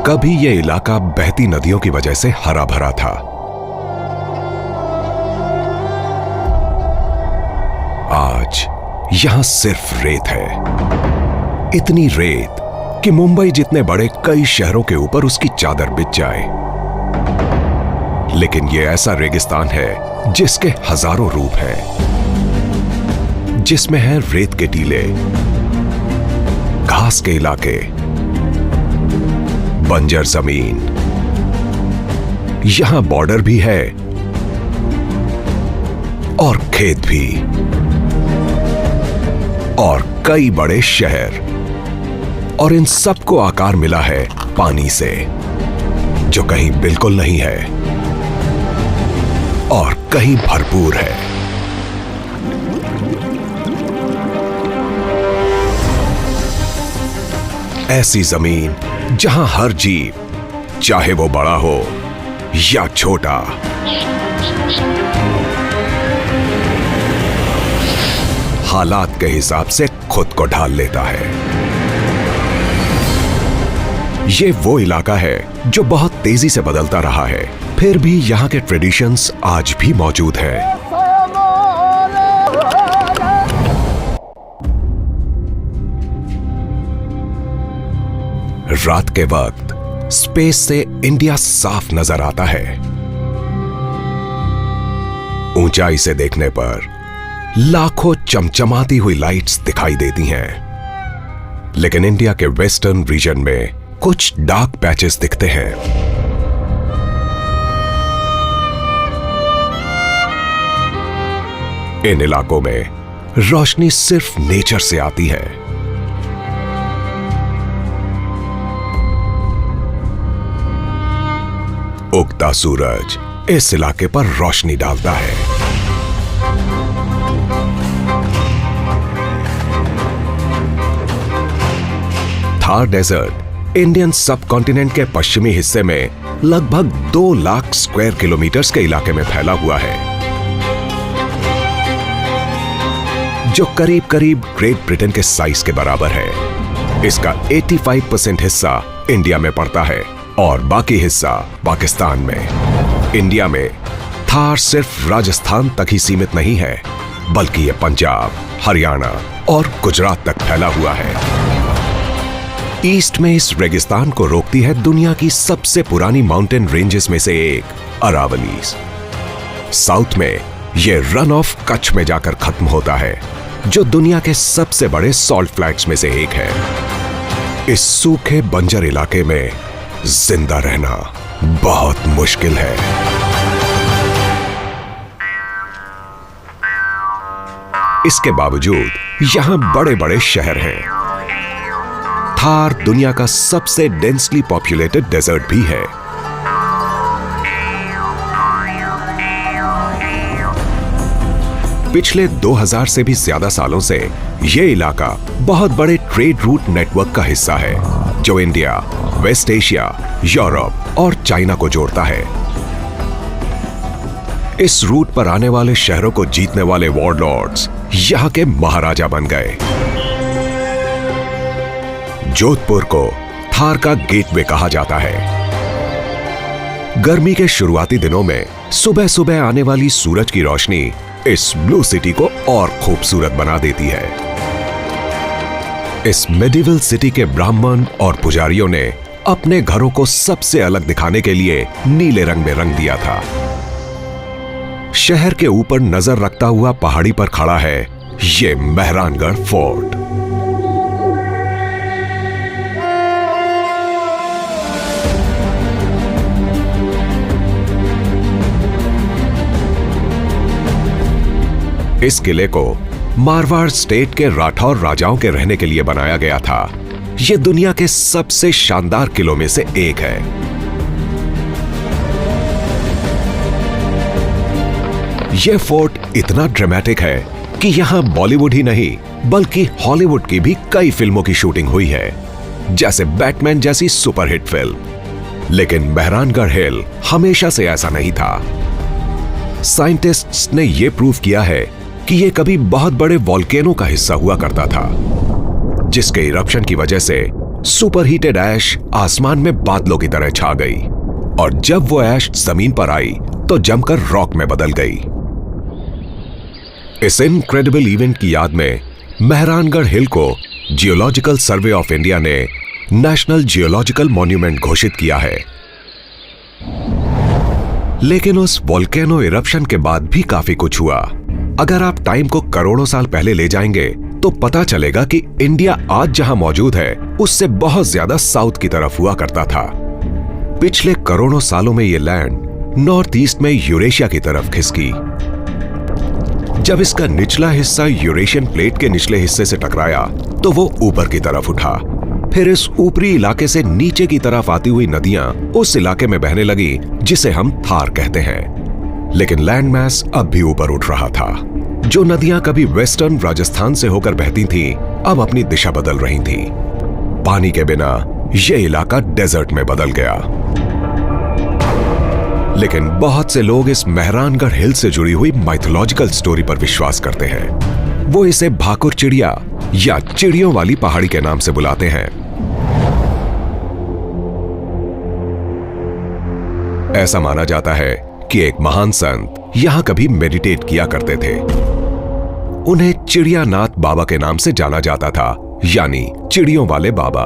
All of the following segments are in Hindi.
कभी यह इलाका बहती नदियों की वजह से हरा भरा था। आज यहां सिर्फ रेत है, इतनी रेत कि मुंबई जितने बड़े कई शहरों के ऊपर उसकी चादर बिछ जाए। लेकिन यह ऐसा रेगिस्तान है जिसके हजारों रूप हैं, जिसमें है रेत के टीले, घास के इलाके, बंजर जमीन। यहां बॉर्डर भी है और खेत भी, और कई बड़े शहर, और इन सबको आकार मिला है पानी से, जो कहीं बिल्कुल नहीं है और कहीं भरपूर है। ऐसी जमीन जहां हर जीव, चाहे वो बड़ा हो या छोटा, हालात के हिसाब से खुद को ढाल लेता है। ये वो इलाका है जो बहुत तेजी से बदलता रहा है, फिर भी यहां के ट्रेडिशंस आज भी मौजूद हैं। रात के वक्त स्पेस से इंडिया साफ नजर आता है। ऊंचाई से देखने पर लाखों चमचमाती हुई लाइट्स दिखाई देती हैं, लेकिन इंडिया के वेस्टर्न रीजन में कुछ डार्क पैचेस दिखते हैं। इन इलाकों में रोशनी सिर्फ नेचर से आती है। उगता सूरज इस इलाके पर रोशनी डालता है। थार डेजर्ट इंडियन सब कॉन्टिनेंट के पश्चिमी हिस्से में लगभग 2 लाख स्क्वायर किलोमीटर्स के इलाके में फैला हुआ है, जो करीब करीब ग्रेट ब्रिटेन के साइज के बराबर है। इसका 85% हिस्सा इंडिया में पड़ता है और बाकी हिस्सा पाकिस्तान में। इंडिया में थार सिर्फ राजस्थान तक ही सीमित नहीं है, बल्कि यह पंजाब, हरियाणा और गुजरात तक फैला हुआ है। ईस्ट में इस रेगिस्तान को रोकती है दुनिया की सबसे पुरानी माउंटेन रेंजेस में से एक, अरावलीज। साउथ में यह रन ऑफ कच्छ में जाकर खत्म होता है, जो दुनिया के सबसे बड़े सॉल्ट फ्लैट्स में से एक है। इस सूखे बंजर इलाके में जिंदा रहना बहुत मुश्किल है। इसके बावजूद यहां बड़े बड़े शहर हैं। थार दुनिया का सबसे डेंसली पॉपुलेटेड डेजर्ट भी है। पिछले 2000 से भी ज्यादा सालों से यह इलाका बहुत बड़े ट्रेड रूट नेटवर्क का हिस्सा है, जो इंडिया, वेस्ट एशिया, यूरोप और चाइना को जोड़ता है। इस रूट पर आने वाले शहरों को जीतने वाले वॉरलॉर्ड्स यहां के महाराजा बन गए। जोधपुर को थार का गेटवे कहा जाता है। गर्मी के शुरुआती दिनों में सुबह सुबह आने वाली सूरज की रोशनी इस ब्लू सिटी को और खूबसूरत बना देती है। इस मेडिवल सिटी के ब्राह्मण और पुजारियों ने अपने घरों को सबसे अलग दिखाने के लिए नीले रंग में रंग दिया था। शहर के ऊपर नजर रखता हुआ पहाड़ी पर खड़ा है ये मेहरानगढ़ फोर्ट। इस किले को मारवाड़ स्टेट के राठौर राजाओं के रहने के लिए बनाया गया था। यह दुनिया के सबसे शानदार किलों में से एक है। यह फोर्ट इतना ड्रामेटिक है कि यहां बॉलीवुड ही नहीं बल्कि हॉलीवुड की भी कई फिल्मों की शूटिंग हुई है, जैसे बैटमैन जैसी सुपरहिट फिल्म। लेकिन मेहरानगढ़ हिल हमेशा से ऐसा नहीं था। साइंटिस्ट्स ने यह प्रूव किया है कि यह कभी बहुत बड़े वॉल्केनो का हिस्सा हुआ करता था, जिसके इरप्शन की वजह से सुपर हीटेड ऐश आसमान में बादलों की तरह छा गई और जब वो ऐश जमीन पर आई तो जमकर रॉक में बदल गई। इस इनक्रेडिबल इवेंट की याद में मेहरानगढ़ हिल को जियोलॉजिकल सर्वे ऑफ इंडिया ने नेशनल जियोलॉजिकल मॉन्यूमेंट घोषित किया है। लेकिन उस वोल्केनो इरप्शन के बाद भी काफी कुछ हुआ। अगर आप टाइम को करोड़ों साल पहले ले जाएंगे तो पता चलेगा कि इंडिया आज जहां मौजूद है उससे बहुत ज्यादा साउथ की तरफ हुआ करता था। पिछले करोड़ों सालों में यह लैंड नॉर्थ ईस्ट में यूरेशिया की तरफ खिसकी। जब इसका निचला हिस्सा यूरेशियन प्लेट के निचले हिस्से से टकराया तो वो ऊपर की तरफ उठा। फिर इस ऊपरी इलाके से नीचे की तरफ आती हुई नदियां उस इलाके में बहने लगी जिसे हम थार कहते हैं। लेकिन लैंड मैस अब भी ऊपर उठ रहा था। जो नदियां कभी वेस्टर्न राजस्थान से होकर बहती थीं, अब अपनी दिशा बदल रही थीं। पानी के बिना यह इलाका डेजर्ट में बदल गया। लेकिन बहुत से लोग इस मेहरानगढ़ हिल से जुड़ी हुई माइथोलॉजिकल स्टोरी पर विश्वास करते हैं। वो इसे भाकुर चिड़िया या चिड़ियों वाली पहाड़ी के नाम से बुलाते हैं। ऐसा माना जाता है कि एक महान संत यहां कभी मेडिटेट किया करते थे। उन्हें चिड़ियानाथ बाबा के नाम से जाना जाता था, यानी चिड़ियों वाले बाबा।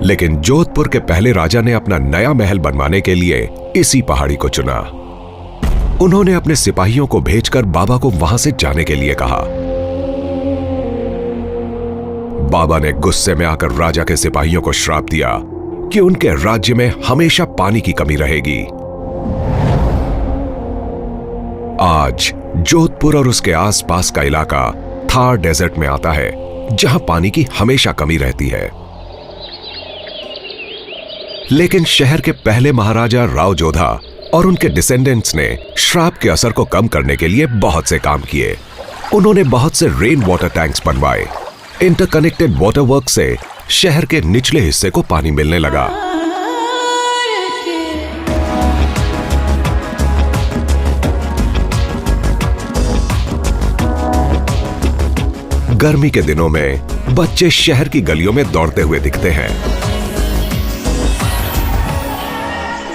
लेकिन जोधपुर के पहले राजा ने अपना नया महल बनवाने के लिए इसी पहाड़ी को चुना। उन्होंने अपने सिपाहियों को भेजकर बाबा को वहां से जाने के लिए कहा। बाबा ने गुस्से में आकर राजा के सिपाहियों को श्राप दिया कि उनके राज्य में हमेशा पानी की कमी रहेगी। आज जोधपुर और उसके आसपास का इलाका थार डेजर्ट में आता है, जहां पानी की हमेशा कमी रहती है। लेकिन शहर के पहले महाराजा राव जोधा और उनके डिसेंडेंट्स ने श्राप के असर को कम करने के लिए बहुत से काम किए। उन्होंने बहुत से रेन वाटर टैंक्स बनवाए। इंटरकनेक्टेड वाटर वर्क से शहर के निचले हिस्से को पानी मिलने लगा। गर्मी के दिनों में बच्चे शहर की गलियों में दौड़ते हुए दिखते हैं।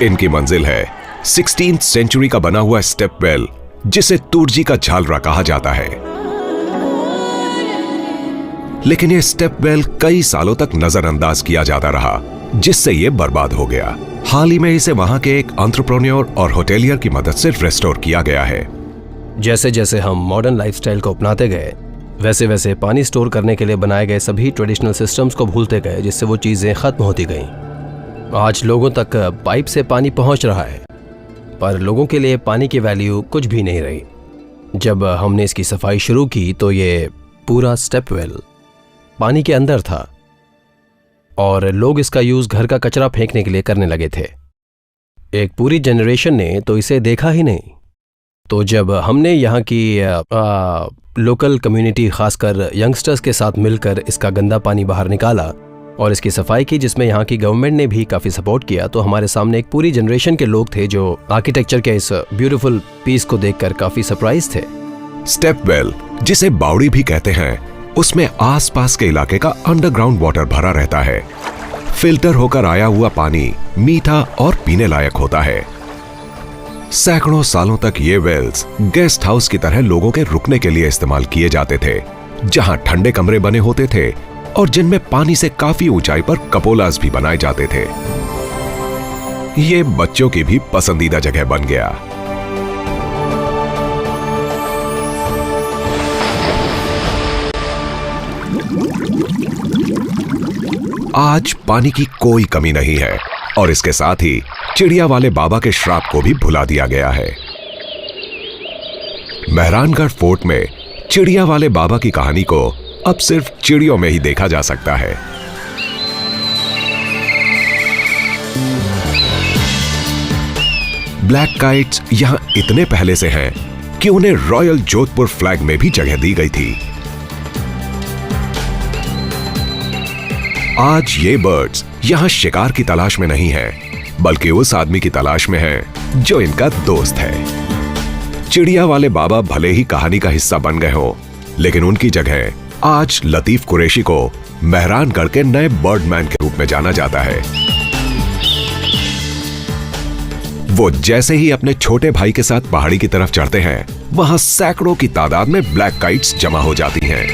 इनकी मंजिल है 16th सेंचुरी का बना हुआ स्टेप वेल, जिसे तुर्जी का झालरा कहा जाता है। लेकिन यह स्टेप वेल कई सालों तक नजरअंदाज किया जाता रहा, जिससे यह बर्बाद हो गया। हाल ही में इसे वहां के एक एंटरप्रेन्योर और होटेलियर की मदद से रिस्टोर किया गया है। जैसे जैसे हम मॉडर्न लाइफस्टाइल को अपनाते गए, वैसे वैसे पानी स्टोर करने के लिए बनाए गए सभी ट्रेडिशनल सिस्टम्स को भूलते गए, जिससे वो चीजें खत्म होती गईं। आज लोगों तक पाइप से पानी पहुंच रहा है, पर लोगों के लिए पानी की वैल्यू कुछ भी नहीं रही। जब हमने इसकी सफाई शुरू की तो ये पूरा स्टेप वेल पानी के अंदर था और लोग इसका यूज घर का कचरा फेंकने के लिए करने लगे थे। एक पूरी जनरेशन ने तो इसे देखा ही नहीं। तो जब हमने यहाँ की लोकल कम्युनिटी, खासकर यंगस्टर्स के साथ मिलकर इसका गंदा पानी बाहर निकाला और इसकी सफाई की, जिसमें यहाँ की गवर्नमेंट ने भी काफी सपोर्ट किया, तो हमारे सामने एक पूरी जनरेशन के लोग थे जो आर्किटेक्चर के इस ब्यूटीफुल पीस को देखकर काफी सरप्राइज थे। स्टेप वेल, जिसे बावड़ी भी कहते हैं, उसमें आसपास के इलाके का अंडरग्राउंड वाटर भरा रहता है। फिल्टर होकर आया हुआ पानी मीठा और पीने लायक होता है। सैकड़ों सालों तक ये वेल्स गेस्ट हाउस की तरह लोगों के रुकने के लिए इस्तेमाल किए जाते थे, जहां ठंडे कमरे बने होते थे और जिनमें पानी से काफी ऊंचाई पर कपोलास भी बनाए जाते थे। ये बच्चों की भी पसंदीदा जगह बन गया। आज पानी की कोई कमी नहीं है और इसके साथ ही चिड़िया वाले बाबा के श्राप को भी भुला दिया गया है। मेहरानगढ़ फोर्ट में चिड़िया वाले बाबा की कहानी को अब सिर्फ चिड़ियों में ही देखा जा सकता है। ब्लैक काइट्स यहां इतने पहले से हैं कि उन्हें रॉयल जोधपुर फ्लैग में भी जगह दी गई थी। आज ये बर्ड्स यहां शिकार की तलाश में नहीं है, बल्कि उस आदमी की तलाश में है जो इनका दोस्त है। चिड़िया वाले बाबा भले ही कहानी का हिस्सा बन गए हो, लेकिन उनकी जगह आज लतीफ कुरैशी को मेहरानगढ़ के नए बर्डमैन के रूप में जाना जाता है। वो जैसे ही अपने छोटे भाई के साथ पहाड़ी की तरफ चढ़ते हैं, वहां सैकड़ों की तादाद में ब्लैक काइट्स जमा हो जाती हैं।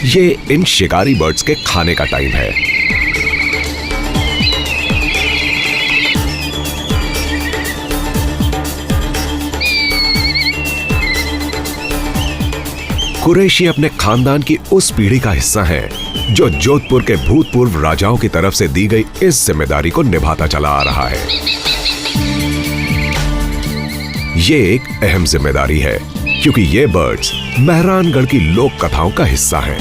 ये इन शिकारी बर्ड्स के खाने का टाइम है। कुरैशी अपने खानदान की उस पीढ़ी का हिस्सा है जो जोधपुर के भूतपूर्व राजाओं की तरफ से दी गई इस जिम्मेदारी को निभाता चला आ रहा है। ये एक अहम जिम्मेदारी है क्योंकि ये बर्ड्स मेहरानगढ़ की लोक कथाओं का हिस्सा हैं।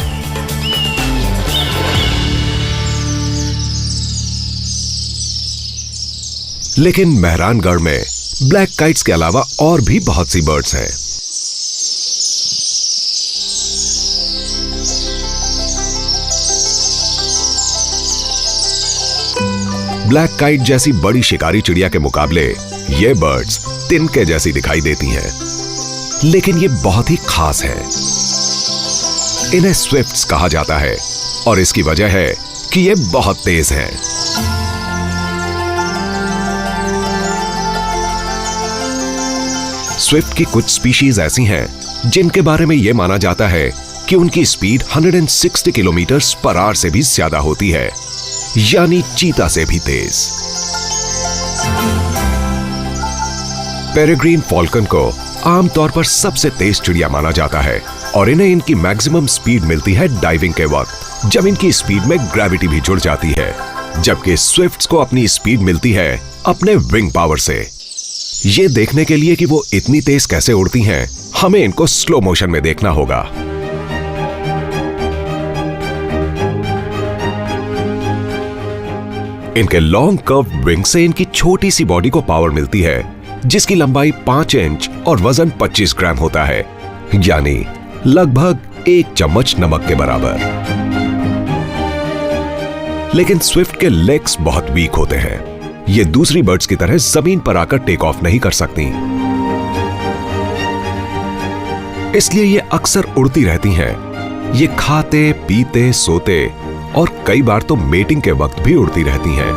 लेकिन मेहरानगढ़ में ब्लैक काइट्स के अलावा और भी बहुत सी बर्ड्स हैं। ब्लैक काइट जैसी बड़ी शिकारी चिड़िया के मुकाबले ये बर्ड्स तिनके जैसी दिखाई देती हैं, लेकिन ये बहुत ही खास है। इन्हें स्विफ्ट्स कहा जाता है और इसकी वजह है कि ये बहुत तेज हैं। स्विफ्ट की कुछ स्पीशीज ऐसी हैं जिनके बारे में यह माना जाता है कि उनकी स्पीड 160 किलोमीटर पर आवर से भी ज्यादा होती है, यानी चीता से भी तेज। पेरेग्रीन फॉल्कन को आमतौर पर सबसे तेज चिड़िया माना जाता है और इन्हें इनकी मैक्सिमम स्पीड मिलती है डाइविंग के वक्त, जब इनकी स्पीड में ग्रेविटी भी जुड़ जाती है, जबकि स्विफ्ट्स को अपनी स्पीड मिलती है अपने विंग पावर से। ये देखने के लिए कि वो इतनी तेज कैसे उड़ती हैं, हमें इनको स्लो मोशन में देखना होगा। इनके लॉन्ग कर्व विंग से इनकी छोटी सी बॉडी को पावर मिलती है, जिसकी लंबाई 5 इंच और वजन 25 ग्राम होता है, यानी लगभग 1 चम्मच नमक के बराबर। लेकिन स्विफ्ट के लेग्स बहुत वीक होते हैं। ये दूसरी बर्ड्स की तरह जमीन पर आकर टेक ऑफ नहीं कर सकती, इसलिए ये अक्सर उड़ती रहती हैं। ये खाते, पीते, सोते और कई बार तो मेटिंग के वक्त भी उड़ती रहती हैं।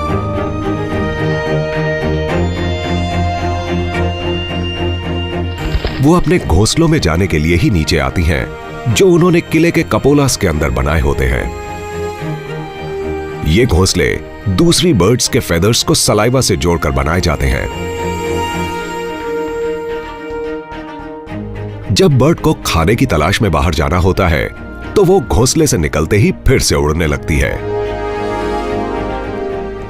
वो अपने घोंसलों में जाने के लिए ही नीचे आती हैं, जो उन्होंने किले के कपोलास के अंदर बनाए होते हैं। ये घोंसले दूसरी बर्ड्स के फेदर्स को सलाइवा से जोड़कर बनाए जाते हैं। जब बर्ड को खाने की तलाश में बाहर जाना होता है, तो वो घोंसले से निकलते ही फिर से उड़ने लगती है,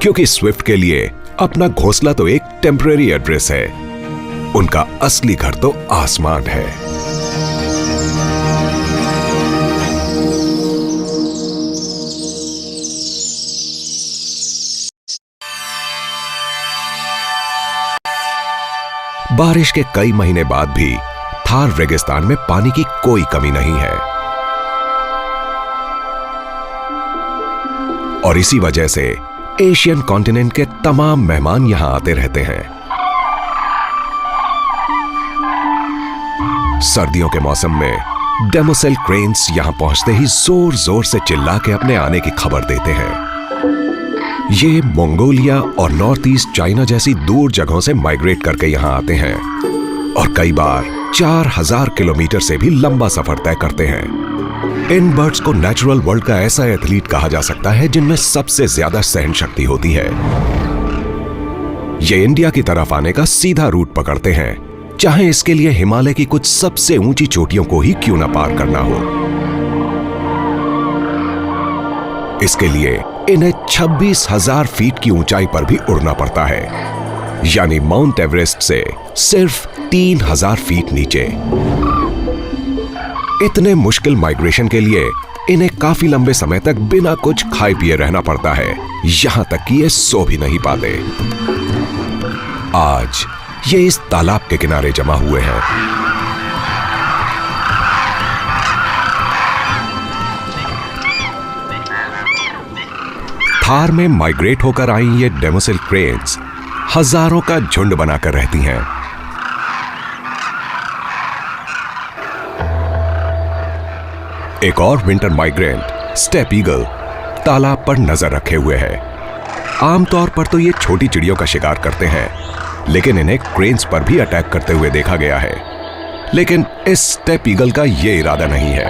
क्योंकि स्विफ्ट के लिए अपना घोंसला तो एक टेम्परेरी एड्रेस है, उनका असली घर तो आसमान है। बारिश के कई महीने बाद भी थार रेगिस्तान में पानी की कोई कमी नहीं है और इसी वजह से एशियन कॉन्टिनेंट के तमाम मेहमान यहां आते रहते हैं। सर्दियों के मौसम में डेमोसेल क्रेन्स यहां पहुंचते ही जोर जोर से चिल्ला के अपने आने की खबर देते हैं। ये मंगोलिया और नॉर्थ ईस्ट चाइना जैसी दूर जगहों से माइग्रेट करके यहां आते हैं और कई बार 4000 किलोमीटर से भी लंबा सफर तय करते हैं। इन बर्ड्स को नेचुरल वर्ल्ड का ऐसा एथलीट कहा जा सकता है जिनमें सबसे ज्यादा सहन शक्ति होती है। ये इंडिया की तरफ आने का सीधा रूट पकड़ते हैं, चाहे इसके लिए हिमालय की कुछ सबसे ऊंची चोटियों को ही क्यों ना पार करना हो। इसके लिए इन्हें 26,000 फीट की ऊंचाई पर भी उड़ना पड़ता है, यानी माउंट एवरेस्ट से सिर्फ 3,000 फीट नीचे। इतने मुश्किल माइग्रेशन के लिए इन्हें काफी लंबे समय तक बिना कुछ खाए पिए रहना पड़ता है, यहां तक कि ये सो भी नहीं पाते। आज ये इस तालाब के किनारे जमा हुए हैं। थार में माइग्रेट होकर आई ये डेमोसेल क्रेन्स हजारों का झुंड बनाकर रहती हैं। एक और विंटर माइग्रेंट स्टेप ईगल तालाब पर नजर रखे हुए है। आमतौर पर तो ये छोटी चिड़ियों का शिकार करते हैं, लेकिन इन्हें क्रेन्स पर भी अटैक करते हुए देखा गया है। लेकिन इस स्टेप ईगल का ये इरादा नहीं है।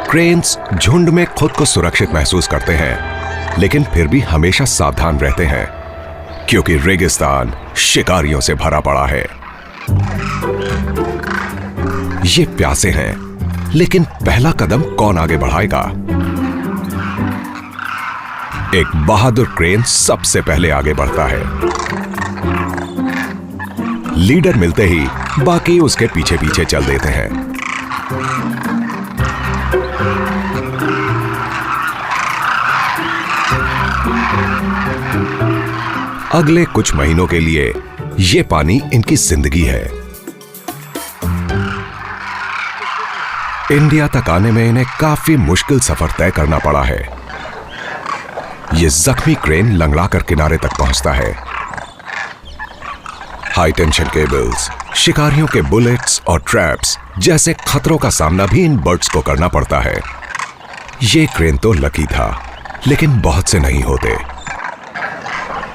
क्रेन्स झुंड में खुद को सुरक्षित महसूस करते हैं, लेकिन फिर भी हमेशा सावधान रहते हैं, क्योंकि रेगिस्तान शिकारियों से भरा पड़ा है। ये प्यासे हैं, लेकिन पहला कदम कौन आगे बढ़ाएगा? एक बहादुर क्रेन सबसे पहले आगे बढ़ता है। लीडर मिलते ही बाकी उसके पीछे पीछे चल देते हैं। अगले कुछ महीनों के लिए ये पानी इनकी जिंदगी है। इंडिया तक आने में इन्हें काफी मुश्किल सफर तय करना पड़ा है। ये जख्मी क्रेन लंगड़ाकर किनारे तक पहुंचता है। हाई टेंशन केबल्स, शिकारियों के बुलेट्स और ट्रैप्स जैसे खतरों का सामना भी इन बर्ड्स को करना पड़ता है। ये क्रेन तो लकी था, लेकिन बहुत से नहीं होते।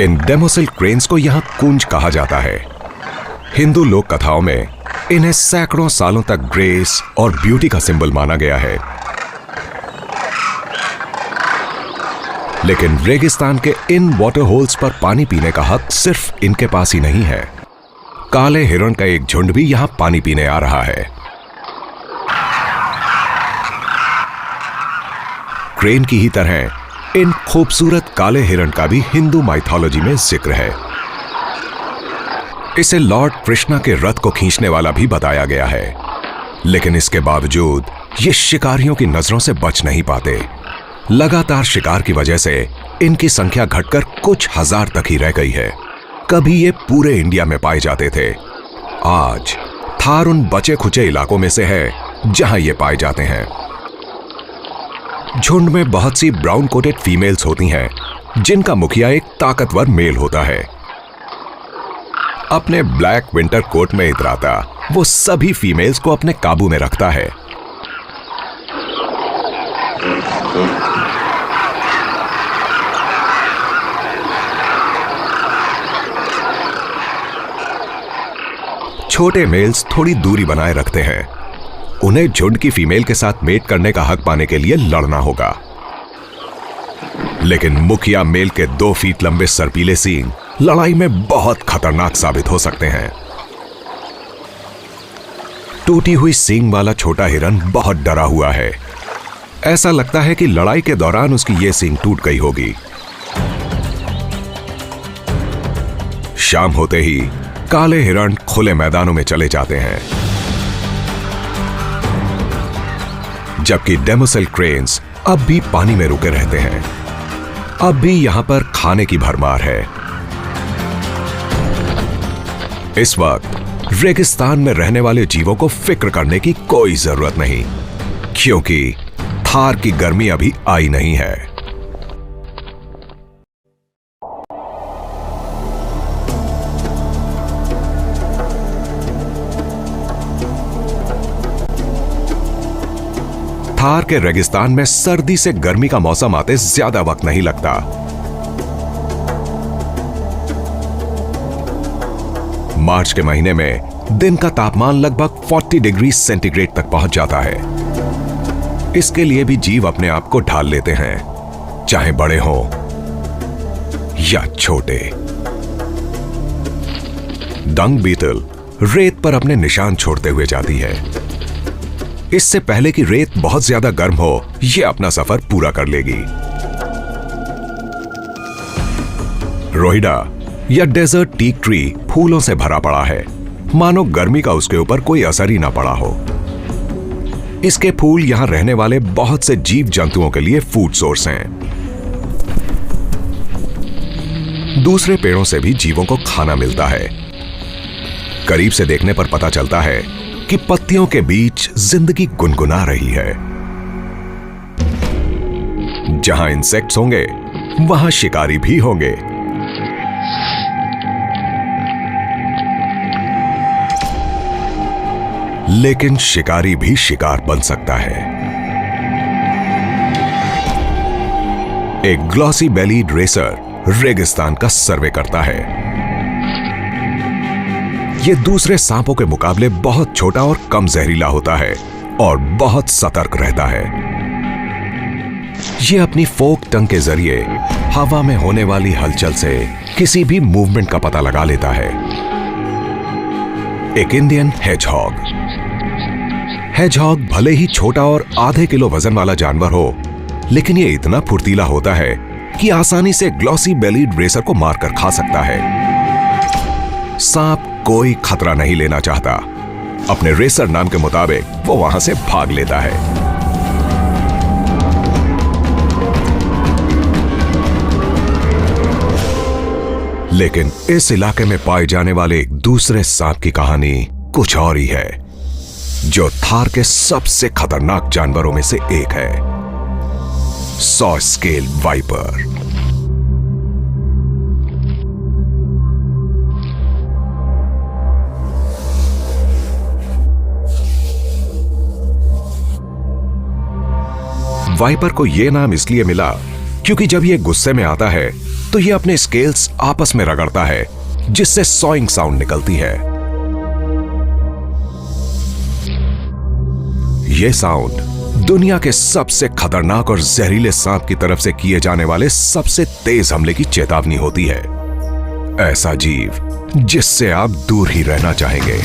इन डेमोसिल क्रेन्स को यहां कूंज कहा जाता है। हिंदू लोक कथाओं में इन्हें सैकड़ों सालों तक ग्रेस और ब्यूटी का सिंबल माना गया है। लेकिन रेगिस्तान के इन वाटर होल्स पर पानी पीने का हक सिर्फ इनके पास ही नहीं है। काले हिरण का एक झुंड भी यहां पानी पीने आ रहा है। क्रेन की ही तरह इन खूबसूरत काले हिरण का भी हिंदू माइथोलॉजी में जिक्र है। इसे लॉर्ड कृष्णा के रथ को खींचने वाला भी बताया गया है, लेकिन इसके बावजूद ये शिकारियों की नजरों से बच नहीं पाते। लगातार शिकार की वजह से इनकी संख्या घटकर कुछ हजार तक ही रह गई है। कभी ये पूरे इंडिया में पाए जाते थे। आज थार उन बचे खुचे इलाकों में से है जहां ये पाए जाते हैं। झुंड में बहुत सी ब्राउन कोटेड फीमेल्स होती हैं, जिनका मुखिया एक ताकतवर मेल होता है। अपने ब्लैक विंटर कोट में इतराता वो सभी फीमेल्स को अपने काबू में रखता है। छोटे मेल्स थोड़ी दूरी बनाए रखते हैं। उन्हें झुंड की फीमेल के साथ मेट करने का हक पाने के लिए लड़ना होगा। लेकिन मुखिया मेल के 2 फीट लंबे सर्पीले सींग लड़ाई में बहुत खतरनाक साबित हो सकते हैं। टूटी हुई सींग वाला छोटा हिरन बहुत डरा हुआ है। ऐसा लगता है कि लड़ाई के दौरान उसकी ये सींग टूट गई होगी। शाम होते ही काले हिरण खुले मैदानों में चले जाते हैं, जबकि डेमोसेल क्रेन्स अब भी पानी में रुके रहते हैं। अब भी यहां पर खाने की भरमार है। इस वक्त रेगिस्तान में रहने वाले जीवों को फिक्र करने की कोई जरूरत नहीं, क्योंकि थार की गर्मी अभी आई नहीं है। थार के रेगिस्तान में सर्दी से गर्मी का मौसम आते ज्यादा वक्त नहीं लगता। मार्च के महीने में दिन का तापमान लगभग 40 डिग्री सेंटीग्रेड तक पहुंच जाता है। इसके लिए भी जीव अपने आप को ढाल लेते हैं, चाहे बड़े हों या छोटे। डंग बीटल रेत पर अपने निशान छोड़ते हुए जाती है। इससे पहले कि रेत बहुत ज्यादा गर्म हो, यह अपना सफर पूरा कर लेगी। रोहिडा या डेजर्ट टीक ट्री फूलों से भरा पड़ा है, मानो गर्मी का उसके ऊपर कोई असर ही ना पड़ा हो। इसके फूल यहां रहने वाले बहुत से जीव जंतुओं के लिए फूड सोर्स हैं। दूसरे पेड़ों से भी जीवों को खाना मिलता है। करीब से देखने पर पता चलता है कि पत्तियों के बीच जिंदगी गुनगुना रही है। जहां इंसेक्ट्स होंगे, वहां शिकारी भी होंगे। लेकिन शिकारी भी शिकार बन सकता है। एक ग्लॉसी बेलीड रेसर रेगिस्तान का सर्वे करता है। यह दूसरे सांपों के मुकाबले बहुत छोटा और कम जहरीला होता है और बहुत सतर्क रहता है। यह अपनी फोक टंग के जरिए हवा में होने वाली हलचल से किसी भी मूवमेंट का पता लगा लेता है। एक इंडियन हेजहॉग। हेजहॉग भले ही छोटा और आधे किलो वजन वाला जानवर हो, लेकिन यह इतना फुर्तीला होता है कि आसानी से ग्लॉसी बेलीड रेसर को मारकर खा सकता है। सांप कोई खतरा नहीं लेना चाहता। अपने रेसर नाम के मुताबिक वो वहां से भाग लेता है। लेकिन इस इलाके में पाए जाने वाले एक दूसरे सांप की कहानी कुछ और ही है, जो थार के सबसे खतरनाक जानवरों में से एक है, सॉ स्केल वाइपर। वाइपर को यह नाम इसलिए मिला क्योंकि जब यह गुस्से में आता है तो यह अपने स्केल्स आपस में रगड़ता है, जिससे सॉइंग साउंड निकलती है। यह साउंड दुनिया के सबसे खतरनाक और जहरीले सांप की तरफ से किए जाने वाले सबसे तेज हमले की चेतावनी होती है। ऐसा जीव जिससे आप दूर ही रहना चाहेंगे।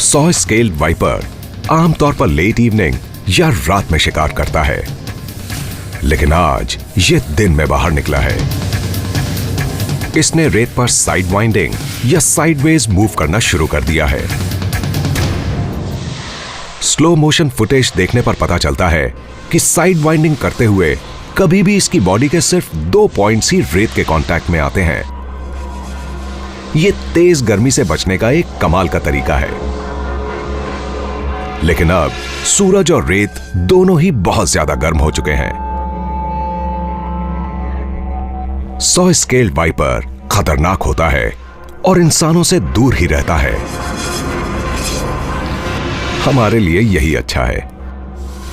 सॉ स्केल्ड वाइपर आमतौर पर लेट इवनिंग या रात में शिकार करता है, लेकिन आज यह दिन में बाहर निकला है। इसने रेत पर साइड वाइंडिंग या साइडवेज मूव करना शुरू कर दिया है। स्लो मोशन फुटेज देखने पर पता चलता है कि साइड वाइंडिंग करते हुए कभी भी इसकी बॉडी के सिर्फ 2 पॉइंट्स ही रेत के कांटेक्ट में आते हैं। यह तेज गर्मी से बचने का एक कमाल का तरीका है। लेकिन अब सूरज और रेत दोनों ही बहुत ज्यादा गर्म हो चुके हैं। सॉ स्केल्ड वाइपर खतरनाक होता है और इंसानों से दूर ही रहता है। हमारे लिए यही अच्छा है,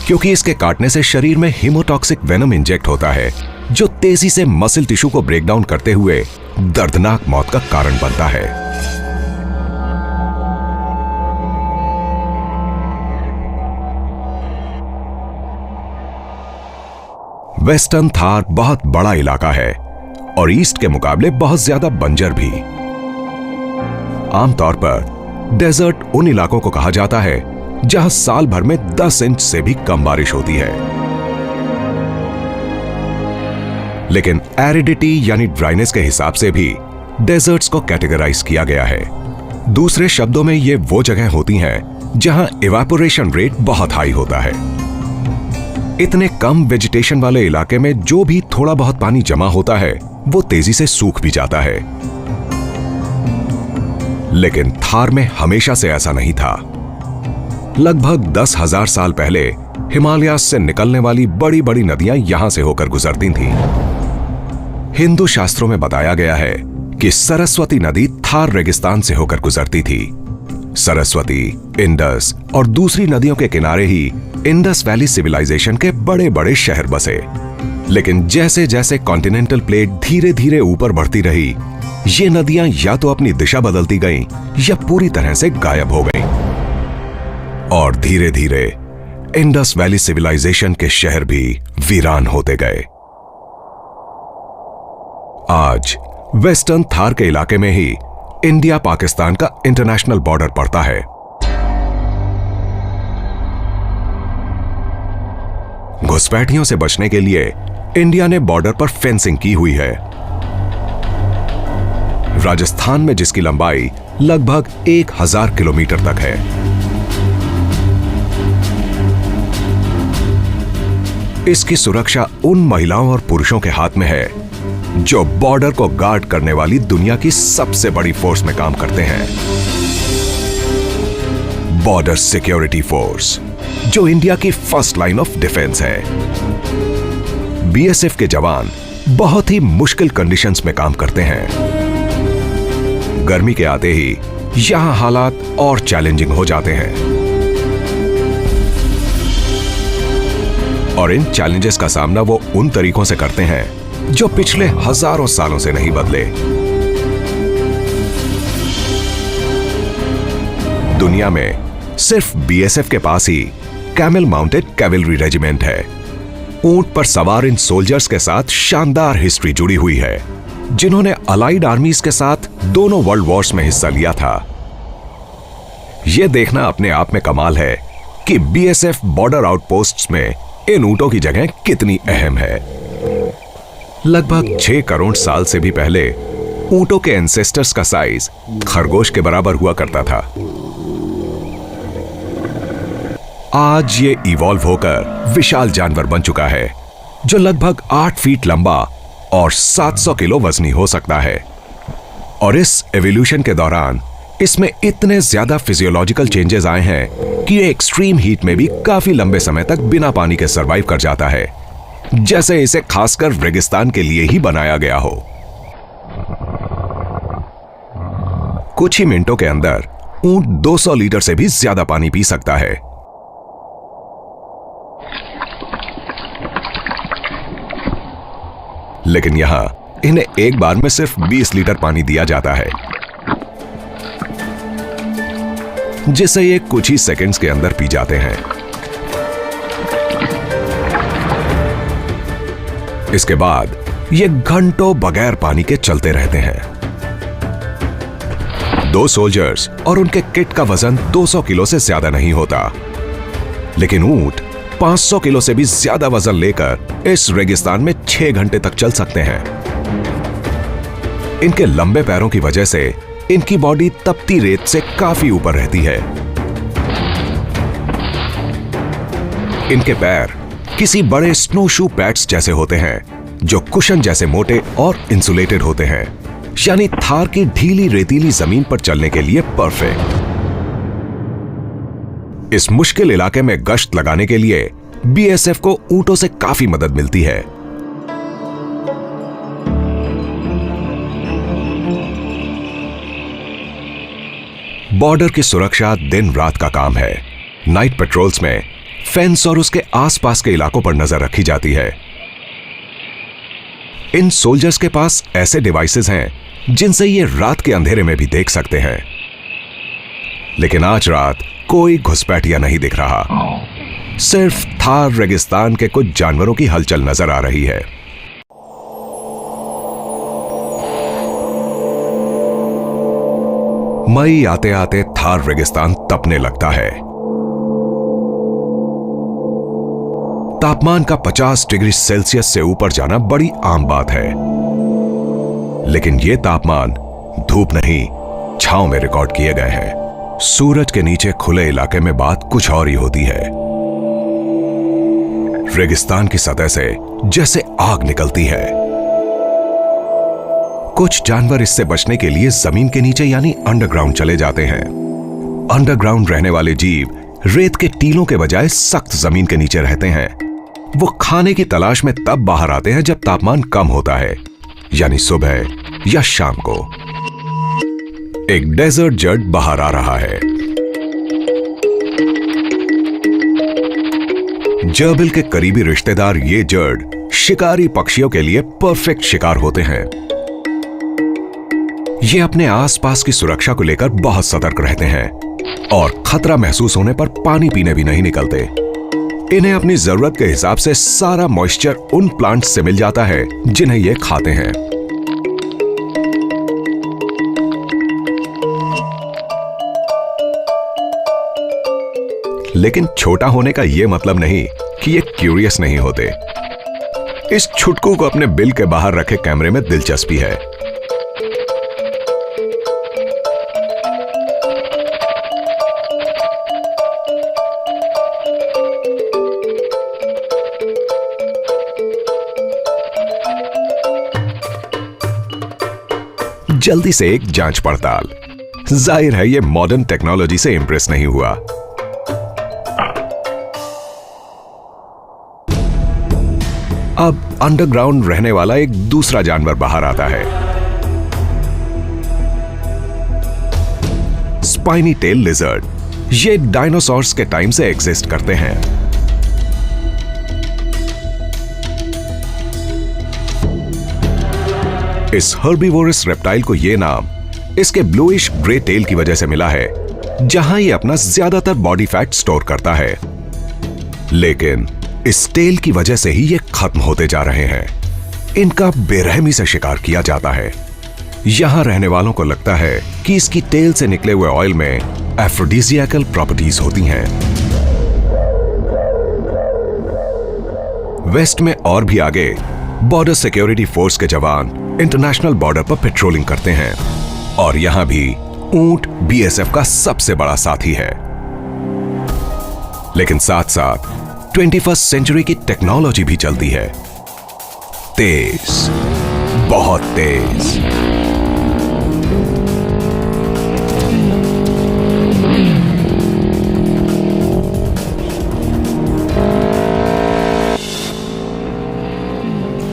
क्योंकि इसके काटने से शरीर में हीमोटॉक्सिक वेनम इंजेक्ट होता है, जो तेजी से मसल टिश्यू को ब्रेक डाउन करते हुए दर्दनाक मौत का कारण बनता है। वेस्टर्न थार बहुत बड़ा इलाका है और ईस्ट के मुकाबले बहुत ज्यादा बंजर भी। आमतौर पर डेजर्ट उन इलाकों को कहा जाता है जहां साल भर में 10 इंच से भी कम बारिश होती है। लेकिन एरिडिटी यानी ड्राइनेस के हिसाब से भी डेजर्ट्स को कैटेगराइज किया गया है। दूसरे शब्दों में ये वो जगह होती हैं जहां इवेपोरेशन रेट बहुत हाई होता है। इतने कम वेजिटेशन वाले इलाके में जो भी थोड़ा बहुत पानी जमा होता है वो तेजी से सूख भी जाता है। लेकिन थार में हमेशा से ऐसा नहीं था। लगभग 10,000 साल पहले हिमालयास से निकलने वाली बड़ी बड़ी नदियां यहां से होकर गुजरती थीं। हिंदू शास्त्रों में बताया गया है कि सरस्वती नदी थार रेगिस्तान से होकर गुजरती थी। सरस्वती, इंडस और दूसरी नदियों के किनारे ही इंडस वैली सिविलाइजेशन के बड़े बड़े शहर बसे। लेकिन जैसे जैसे कॉन्टिनेंटल प्लेट धीरे धीरे ऊपर बढ़ती रही, ये नदियां या तो अपनी दिशा बदलती गईं या पूरी तरह से गायब हो गईं। और धीरे धीरे इंडस वैली सिविलाइजेशन के शहर भी वीरान होते गए। आज वेस्टर्न थार के इलाके में ही इंडिया पाकिस्तान का इंटरनेशनल बॉर्डर पड़ता है। घुसपैठियों से बचने के लिए इंडिया ने बॉर्डर पर फेंसिंग की हुई है। राजस्थान में जिसकी लंबाई लगभग 1000 किलोमीटर तक है। इसकी सुरक्षा उन महिलाओं और पुरुषों के हाथ में है जो बॉर्डर को गार्ड करने वाली दुनिया की सबसे बड़ी फोर्स में काम करते हैं, बॉर्डर सिक्योरिटी फोर्स, जो इंडिया की फर्स्ट लाइन ऑफ डिफेंस है। बीएसएफ के जवान बहुत ही मुश्किल कंडीशंस में काम करते हैं। गर्मी के आते ही यहां हालात और चैलेंजिंग हो जाते हैं और इन चैलेंजेस का सामना वो उन तरीकों से करते हैं जो पिछले हजारों सालों से नहीं बदले। दुनिया में सिर्फ बीएसएफ के पास ही कैमल माउंटेड कैवलरी रेजिमेंट है। ऊंट पर सवार इन सोल्जर्स के साथ शानदार हिस्ट्री जुड़ी हुई है, जिन्होंने अलाइड आर्मीज के साथ दोनों वर्ल्ड वॉर्स में हिस्सा लिया था। यह देखना अपने आप में कमाल है कि बीएसएफ बॉर्डर आउटपोस्ट्स में इन ऊंटों की जगह कितनी अहम है। लगभग 6 करोड़ साल से भी पहले ऊंटों के एंसेस्टर्स का साइज खरगोश के बराबर हुआ करता था। आज ये इवॉल्व होकर विशाल जानवर बन चुका है जो लगभग 8 फीट लंबा और 700 किलो वजनी हो सकता है। और इस एवोल्यूशन के दौरान इसमें इतने ज्यादा फिजियोलॉजिकल चेंजेस आए हैं कि ये एक्सट्रीम हीट में भी काफी लंबे समय तक बिना पानी के सरवाइव कर जाता है, जैसे इसे खासकर रेगिस्तान के लिए ही बनाया गया हो। कुछ ही मिनटों के अंदर ऊंट 200 लीटर से भी ज्यादा पानी पी सकता है। लेकिन यहां इन्हें एक बार में सिर्फ 20 लीटर पानी दिया जाता है, जिसे ये कुछ ही सेकंड्स के अंदर पी जाते हैं। इसके बाद ये घंटों बगैर पानी के चलते रहते हैं। 2 सोल्जर्स और उनके किट का वजन 200 किलो से ज्यादा नहीं होता, लेकिन ऊंट 500 किलो से भी ज्यादा वजन लेकर इस रेगिस्तान में 6 घंटे तक चल सकते हैं। इनके लंबे पैरों की वजह से इनकी बॉडी तपती रेत से काफी ऊपर रहती है। इनके पैर किसी बड़े स्नो शू पैड्स जैसे होते हैं, जो कुशन जैसे मोटे और इंसुलेटेड होते हैं, यानी थार की ढीली रेतीली जमीन पर चलने के लिए परफेक्ट। इस मुश्किल इलाके में गश्त लगाने के लिए बीएसएफ को ऊंटों से काफी मदद मिलती है। बॉर्डर की सुरक्षा दिन रात का काम है। नाइट पेट्रोल्स में फेंस और उसके आसपास के इलाकों पर नजर रखी जाती है। इन सोल्जर्स के पास ऐसे डिवाइसेस हैं जिनसे ये रात के अंधेरे में भी देख सकते हैं। लेकिन आज रात कोई घुसपैठिया नहीं दिख रहा, सिर्फ थार रेगिस्तान के कुछ जानवरों की हलचल नजर आ रही है। मई आते आते थार रेगिस्तान तपने लगता है। तापमान का 50 डिग्री सेल्सियस से ऊपर जाना बड़ी आम बात है, लेकिन यह तापमान धूप नहीं, छांव में रिकॉर्ड किए गए हैं। सूरज के नीचे खुले इलाके में बात कुछ और ही होती है। रेगिस्तान की सतह से जैसे आग निकलती है। कुछ जानवर इससे बचने के लिए जमीन के नीचे यानी अंडरग्राउंड चले जाते हैं। अंडरग्राउंड रहने वाले जीव रेत के टीलों के बजाय सख्त जमीन के नीचे रहते हैं। वो खाने की तलाश में तब बाहर आते हैं जब तापमान कम होता है, यानी सुबह या शाम को। एक डेजर्ट जर्ड बाहर आ रहा है। जर्बिल के करीबी रिश्तेदार ये जर्ड शिकारी पक्षियों के लिए परफेक्ट शिकार होते हैं। ये अपने आसपास की सुरक्षा को लेकर बहुत सतर्क रहते हैं और खतरा महसूस होने पर पानी पीने भी नहीं निकलते। इन्हें अपनी जरूरत के हिसाब से सारा मॉइस्चर उन प्लांट्स से मिल जाता है जिन्हें ये खाते हैं। लेकिन छोटा होने का यह मतलब नहीं कि ये क्यूरियस नहीं होते। इस छुटकू को अपने बिल के बाहर रखे कैमरे में दिलचस्पी है। जल्दी से एक जांच पड़ताल। जाहिर है ये मॉडर्न टेक्नोलॉजी से इंप्रेस नहीं हुआ। अब अंडरग्राउंड रहने वाला एक दूसरा जानवर बाहर आता है। Spiny tail lizard. ये डायनासोर्स के टाइम से एग्जिस्ट करते हैं। इस हर्बीवोरस रेप्टाइल को यह नाम इसके ब्लूइश ग्रे टेल की वजह से मिला है, जहां ये अपना ज्यादातर बॉडी फैट स्टोर करता है। लेकिन इस टेल की वजह से ही ये खत्म होते जा रहे हैं। इनका बेरहमी से शिकार किया जाता है। यहां रहने वालों को लगता है कि इसकी टेल से निकले हुए ऑयल में एफ्रोडिजियाकल प्रॉपर्टीज होती हैं। वेस्ट में और भी आगे बॉर्डर सिक्योरिटी फोर्स के जवान इंटरनेशनल बॉर्डर पर पेट्रोलिंग करते हैं और यहां भी ऊंट बीएसएफ का सबसे बड़ा साथी है। लेकिन साथ साथ 21st सेंचुरी की टेक्नोलॉजी भी चलती है, तेज, बहुत तेज।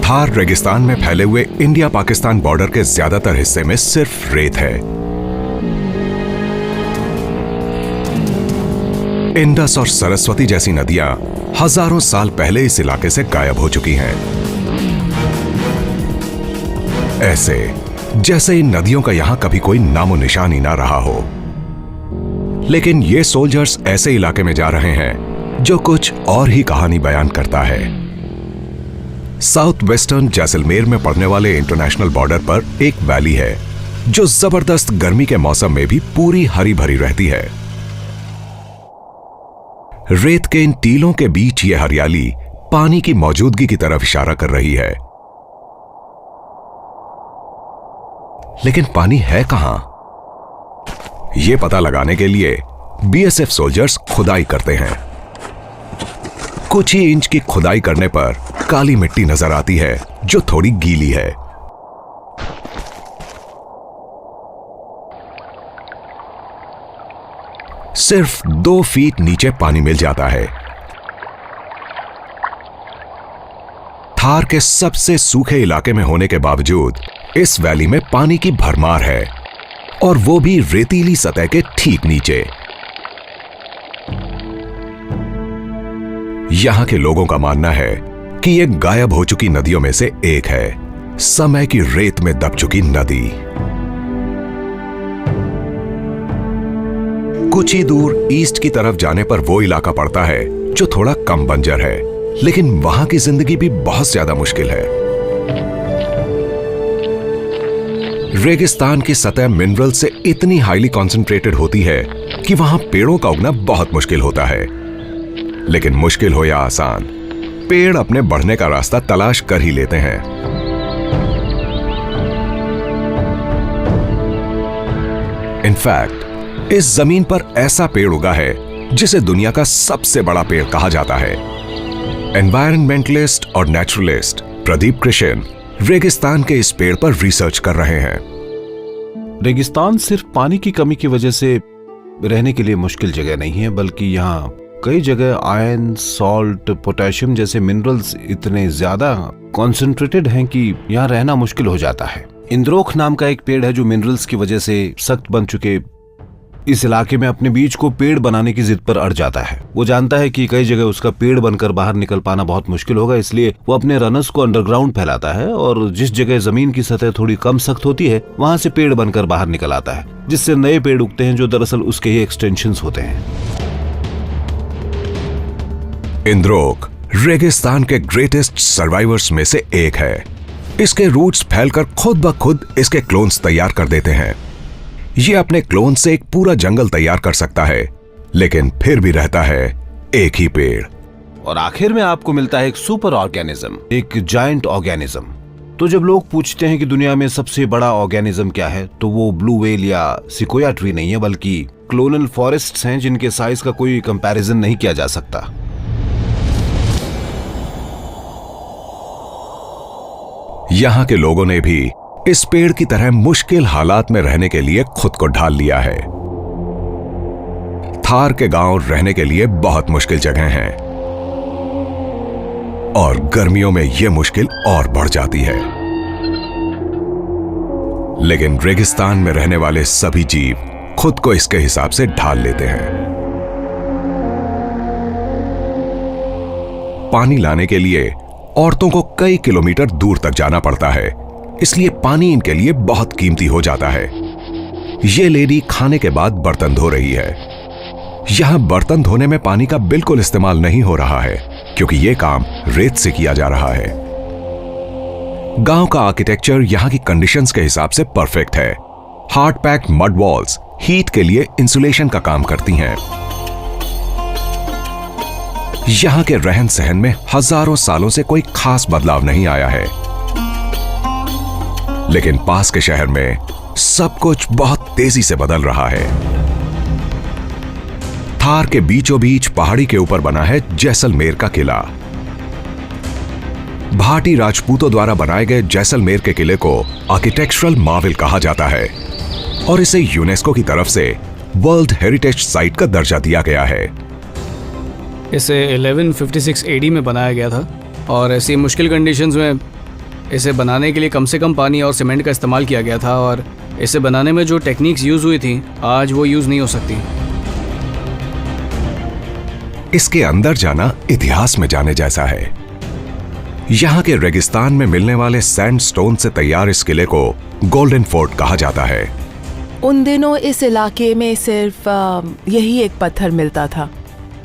थार रेगिस्तान में फैले हुए इंडिया पाकिस्तान बॉर्डर के ज्यादातर हिस्से में सिर्फ रेत है। इंडस और सरस्वती जैसी नदियां हजारों साल पहले इस इलाके से गायब हो चुकी हैं। ऐसे जैसे इन नदियों का यहां कभी कोई नामो निशान ही ना रहा हो। लेकिन ये सोल्जर्स ऐसे इलाके में जा रहे हैं जो कुछ और ही कहानी बयान करता है। साउथ वेस्टर्न जैसलमेर में पड़ने वाले इंटरनेशनल बॉर्डर पर एक वैली है जो जबरदस्त गर्मी के मौसम में भी पूरी हरी भरी रहती है। रेत के इन टीलों के बीच ये हरियाली पानी की मौजूदगी की तरफ इशारा कर रही है। लेकिन पानी है कहां? यह पता लगाने के लिए बीएसएफ सोल्जर्स खुदाई करते हैं। कुछ ही इंच की खुदाई करने पर काली मिट्टी नजर आती है जो थोड़ी गीली है। सिर्फ 2 फीट नीचे पानी मिल जाता है। थार के सबसे सूखे इलाके में होने के बावजूद इस वैली में पानी की भरमार है, और वो भी रेतीली सतह के ठीक नीचे। यहां के लोगों का मानना है कि यह गायब हो चुकी नदियों में से एक है, समय की रेत में दब चुकी नदी। कुछ ही दूर ईस्ट की तरफ जाने पर वो इलाका पड़ता है जो थोड़ा कम बंजर है, लेकिन वहां की जिंदगी भी बहुत ज्यादा मुश्किल है। रेगिस्तान की सतह मिनरल से इतनी हाईली कॉन्सेंट्रेटेड होती है कि वहां पेड़ों का उगना बहुत मुश्किल होता है। लेकिन मुश्किल हो या आसान, पेड़ अपने बढ़ने का रास्ता तलाश कर ही लेते हैं। इनफैक्ट इस जमीन पर ऐसा पेड़ उगा है जिसे दुनिया का सबसे बड़ा पेड़ कहा जाता है। एनवायरनमेंटलिस्ट और नेचुरलिस्ट प्रदीप कृष्ण रेगिस्तान के इस पेड़ पर रिसर्च कर रहे हैं। रेगिस्तान सिर्फ पानी की कमी की वजह से रहने के लिए मुश्किल जगह नहीं है, बल्कि यहाँ कई जगह आयरन, सॉल्ट, पोटेशियम जैसे मिनरल्स इतने ज्यादा कॉन्सेंट्रेटेड हैं कि यहाँ रहना मुश्किल हो जाता है। इंद्रोख नाम का एक पेड़ है जो मिनरल्स की वजह से सख्त बन चुके इस इलाके में अपने बीज को पेड़ बनाने की जिद पर अड़ जाता है। वो जानता है कि कई जगह उसका पेड़ बनकर बाहर निकल पाना बहुत मुश्किल होगा, इसलिए वो अपने रनर्स को अंडरग्राउंड फैलाता है और जिस जगह जमीन की सतह थोड़ी कम सख्त होती है वहां से पेड़ बनकर बाहर निकल आता है, जिससे नए पेड़ उगते हैं जो दरअसल उसके ही एक्सटेंशंस होते हैं। इंद्रोक रेगिस्तान के ग्रेटेस्ट सर्वाइवर्स में से एक है। इसके रूट्स फैलकर खुद ब खुद इसके क्लोन्स तैयार कर देते हैं। ये अपने क्लोन से एक पूरा जंगल तैयार कर सकता है, लेकिन फिर भी रहता है एक ही पेड़। और आखिर में आपको मिलता है एक सुपर ऑर्गेनिज्म, एक जायंट ऑर्गेनिज्म। तो जब लोग पूछते हैं कि दुनिया में सबसे बड़ा ऑर्गेनिज्म क्या है, तो वो ब्लू व्हेल या सिकोया ट्री नहीं है, बल्कि क्लोनल फॉरेस्ट्स हैं जिनके साइज का कोई कंपैरिजन नहीं किया जा सकता। यहां के लोगों ने भी इस पेड़ की तरह मुश्किल हालात में रहने के लिए खुद को ढाल लिया है। थार के गांव रहने के लिए बहुत मुश्किल जगह हैं और गर्मियों में यह मुश्किल और बढ़ जाती है। लेकिन रेगिस्तान में रहने वाले सभी जीव खुद को इसके हिसाब से ढाल लेते हैं। पानी लाने के लिए औरतों को कई किलोमीटर दूर तक जाना पड़ता है, इसलिए पानी इनके लिए बहुत कीमती हो जाता है। ये लेडी खाने के बाद बर्तन धो रही है। यहां बर्तन धोने में पानी का बिल्कुल इस्तेमाल नहीं हो रहा है, क्योंकि यह काम रेत से किया जा रहा है। गांव का आर्किटेक्चर यहां की कंडीशंस के हिसाब से परफेक्ट है। Hard packed mud walls heat के लिए इंसुलेशन का काम करती हैं। यहां के रहन सहन में हजारों सालों से कोई खास बदलाव नहीं आया है, लेकिन पास के शहर में सब कुछ बहुत तेजी से बदल रहा है। थार के बीचों बीच पहाड़ी के ऊपर बना है जैसलमेर का किला। भाटी राजपूतों द्वारा बनाए गए जैसलमेर के किले को आर्किटेक्चरल मार्वेल कहा जाता है और इसे यूनेस्को की तरफ से वर्ल्ड हेरिटेज साइट का दर्जा दिया गया है। इसे 1156 एडी में बनाया गया था और ऐसी मुश्किल कंडीशंस में इसे बनाने के लिए कम से कम पानी और सीमेंट का इस्तेमाल किया गया था, और इसे बनाने में जो टेक्निक्स यूज हुई थी आज वो यूज नहीं हो सकती। इसके अंदर जाना इतिहास में जाने जैसा है। यहां के रेगिस्तान में मिलने वाले सैंडस्टोन से तैयार इस किले को गोल्डन फोर्ट कहा जाता है। उन दिनों इस इलाके में सिर्फ यही एक पत्थर मिलता था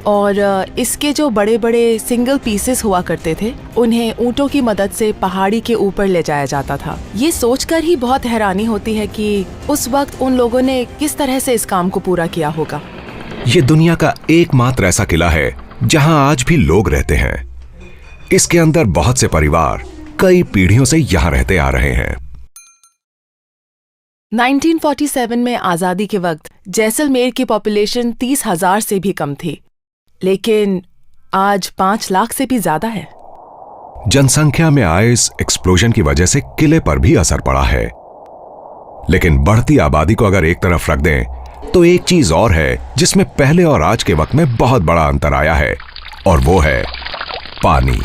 और इसके जो बड़े बड़े सिंगल पीसेस हुआ करते थे उन्हें ऊंटों की मदद से पहाड़ी के ऊपर ले जाया जाता था। ये सोचकर ही बहुत हैरानी होती है कि उस वक्त उन लोगों ने किस तरह से इस काम को पूरा किया होगा। ये दुनिया का एकमात्र ऐसा किला है जहां आज भी लोग रहते हैं। इसके अंदर बहुत से परिवार कई पीढ़ियों से यहां रहते आ रहे हैं। 1947 में आजादी के वक्त जैसलमेर की पॉपुलेशन 30,000 से भी कम थी, लेकिन आज 5 लाख से भी ज्यादा है। जनसंख्या में आए इस एक्सप्लोजन की वजह से किले पर भी असर पड़ा है, लेकिन बढ़ती आबादी को अगर एक तरफ रख दें तो एक चीज और है जिसमें पहले और आज के वक्त में बहुत बड़ा अंतर आया है, और वो है पानी।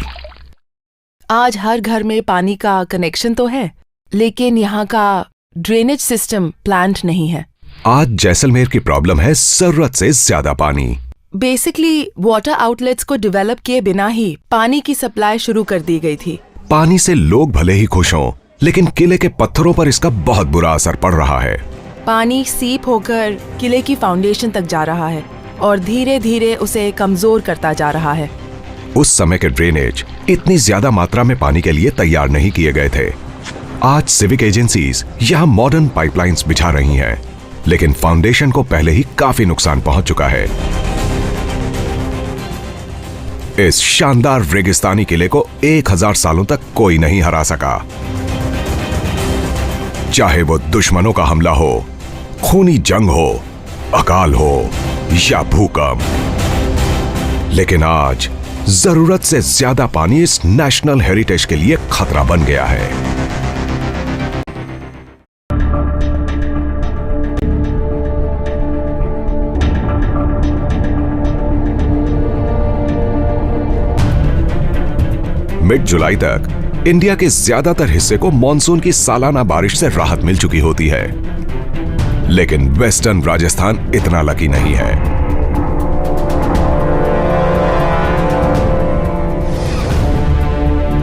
आज हर घर में पानी का कनेक्शन तो है, लेकिन यहाँ का ड्रेनेज सिस्टम प्लांट नहीं है। आज जैसलमेर की प्रॉब्लम है जरूरत से ज्यादा पानी। बेसिकली वाटर आउटलेट्स को डेवलप किए बिना ही पानी की सप्लाई शुरू कर दी गई थी। पानी से लोग भले ही खुश हों, लेकिन किले के पत्थरों पर इसका बहुत बुरा असर पड़ रहा है। पानी सीप होकर किले की फाउंडेशन तक जा रहा है और धीरे धीरे उसे कमजोर करता जा रहा है। उस समय के ड्रेनेज इतनी ज्यादा मात्रा में पानी के लिए तैयार नहीं किए गए थे। आज सिविक एजेंसीज यहां मॉडर्न पाइपलाइंस बिछा रही हैं, लेकिन फाउंडेशन को पहले ही काफी नुकसान पहुंच चुका है। इस शानदार रेगिस्तानी किले को 1000 सालों तक कोई नहीं हरा सका, चाहे वो दुश्मनों का हमला हो, खूनी जंग हो, अकाल हो या भूकंप। लेकिन आज जरूरत से ज्यादा पानी इस नेशनल हेरिटेज के लिए खतरा बन गया है। मिड जुलाई तक इंडिया के ज्यादातर हिस्से को मॉनसून की सालाना बारिश से राहत मिल चुकी होती है, लेकिन वेस्टर्न राजस्थान इतना लकी नहीं है।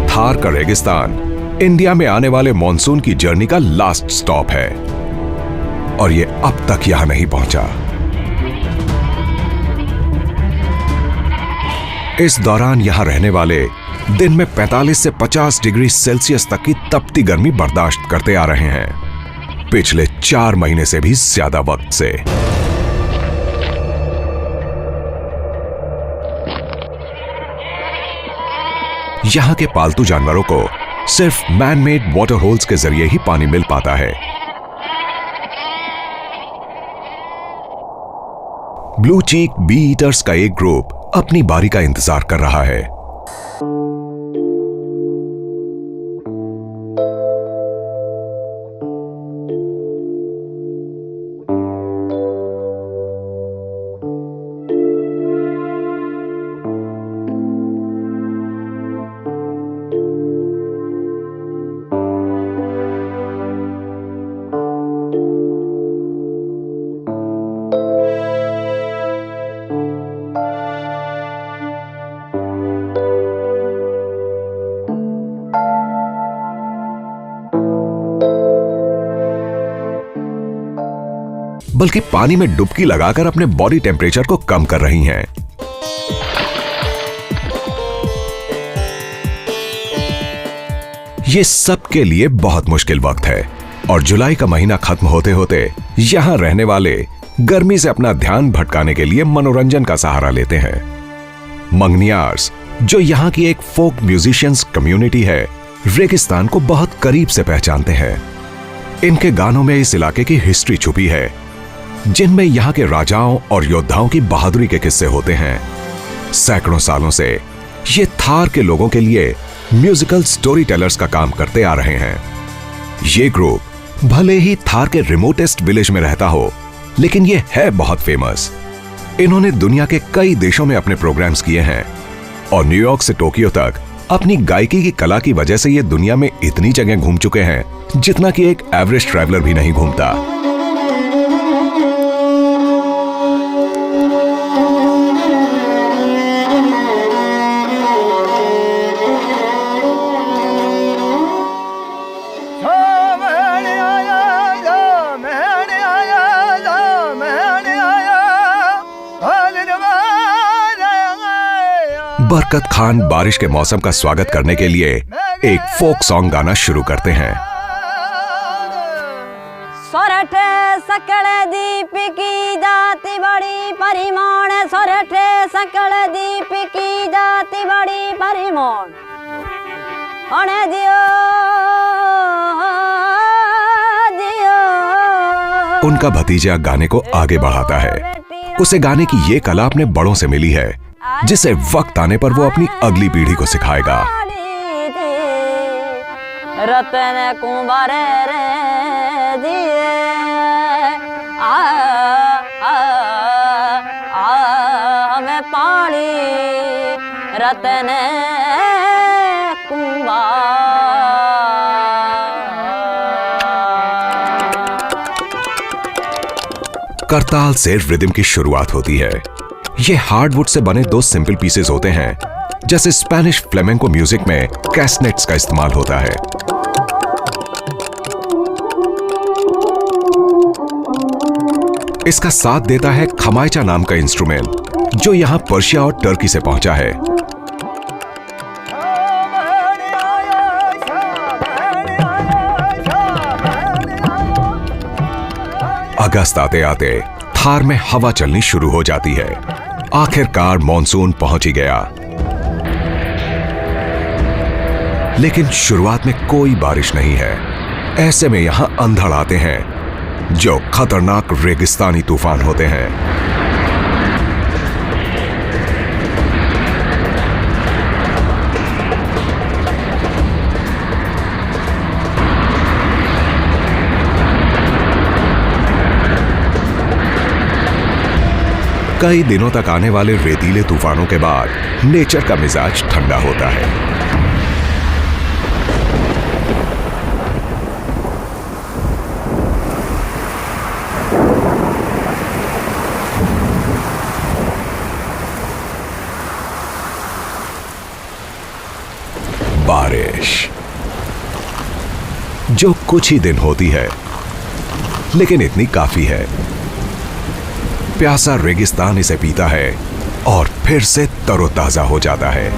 थार का रेगिस्तान इंडिया में आने वाले मॉनसून की जर्नी का लास्ट स्टॉप है, और यह अब तक यहां नहीं पहुंचा। इस दौरान यहां रहने वाले दिन में 45 से 50 डिग्री सेल्सियस तक की तपती गर्मी बर्दाश्त करते आ रहे हैं, पिछले 4 महीने से भी ज्यादा वक्त से। यहां के पालतू जानवरों को सिर्फ मैन मेड वाटर होल्स के जरिए ही पानी मिल पाता है। ब्लू चीक बी ईटर्स का एक ग्रुप अपनी बारी का इंतजार कर रहा है। बल्कि पानी में डुबकी लगाकर अपने बॉडी टेम्परेचर को कम कर रही हैं। ये सबके लिए बहुत मुश्किल वक्त है और जुलाई का महीना खत्म होते होते यहां रहने वाले गर्मी से अपना ध्यान भटकाने के लिए मनोरंजन का सहारा लेते हैं। मंगनियार्स, जो यहां की एक फोक म्यूजिशियंस कम्युनिटी है, रेगिस्तान को बहुत करीब से पहचानते हैं। इनके गानों में इस इलाके की हिस्ट्री छुपी है, जिनमें यहां के राजाओं और योद्धाओं की बहादुरी के किस्से होते हैं। सैकड़ों सालों से ये थार के लोगों के लिए म्यूजिकल स्टोरी टेलर्स का काम करते आ रहे हैं। ये ग्रुप भले ही थार के रिमोटेस्ट विलेज में रहता हो, लेकिन ये है बहुत फेमस। इन्होंने दुनिया के कई देशों में अपने प्रोग्राम्स किए हैं और न्यूयॉर्क से टोक्यो तक अपनी गायकी की कला की वजह से ये दुनिया में इतनी जगह घूम चुके हैं जितना कि एक एवरेज ट्रैवलर भी नहीं घूमता। बरकत खान बारिश के मौसम का स्वागत करने के लिए एक फोक सॉन्ग गाना शुरू करते हैं। सोरठे सकल दीप की जाति बड़ी परिमाण, सोरठे सकल दीप की जाति बड़ी परिमाण, अणे दियो दियो। उनका भतीजा गाने को आगे बढ़ाता है। उसे गाने की ये कला अपने बड़ों से मिली है, जिसे वक्त आने पर वो अपनी अगली पीढ़ी को सिखाएगा। रतन कुंवर रे दिए आ हमें पानी रतन कुंवर। करताल से रिदम की शुरुआत होती है। ये हार्डवुड से बने दो सिंपल पीसेस होते हैं। जैसे स्पेनिश फ्लेमेंको म्यूजिक में कैस्नेट्स का इस्तेमाल होता है। इसका साथ देता है खमाइचा नाम का इंस्ट्रूमेंट, जो यहां पर्शिया और टर्की से पहुंचा है। अगस्त आते आते थार में हवा चलनी शुरू हो जाती है। आखिरकार मॉनसून पहुंच ही गया, लेकिन शुरुआत में कोई बारिश नहीं है। ऐसे में यहां अंधड़ आते हैं, जो खतरनाक रेगिस्तानी तूफान होते हैं। कई दिनों तक आने वाले रेतीले तूफानों के बाद नेचर का मिजाज ठंडा होता है। बारिश जो कुछ ही दिन होती है, लेकिन इतनी काफी है। प्यासा रेगिस्तान इसे पीता है और फिर से तरोताजा हो जाता है।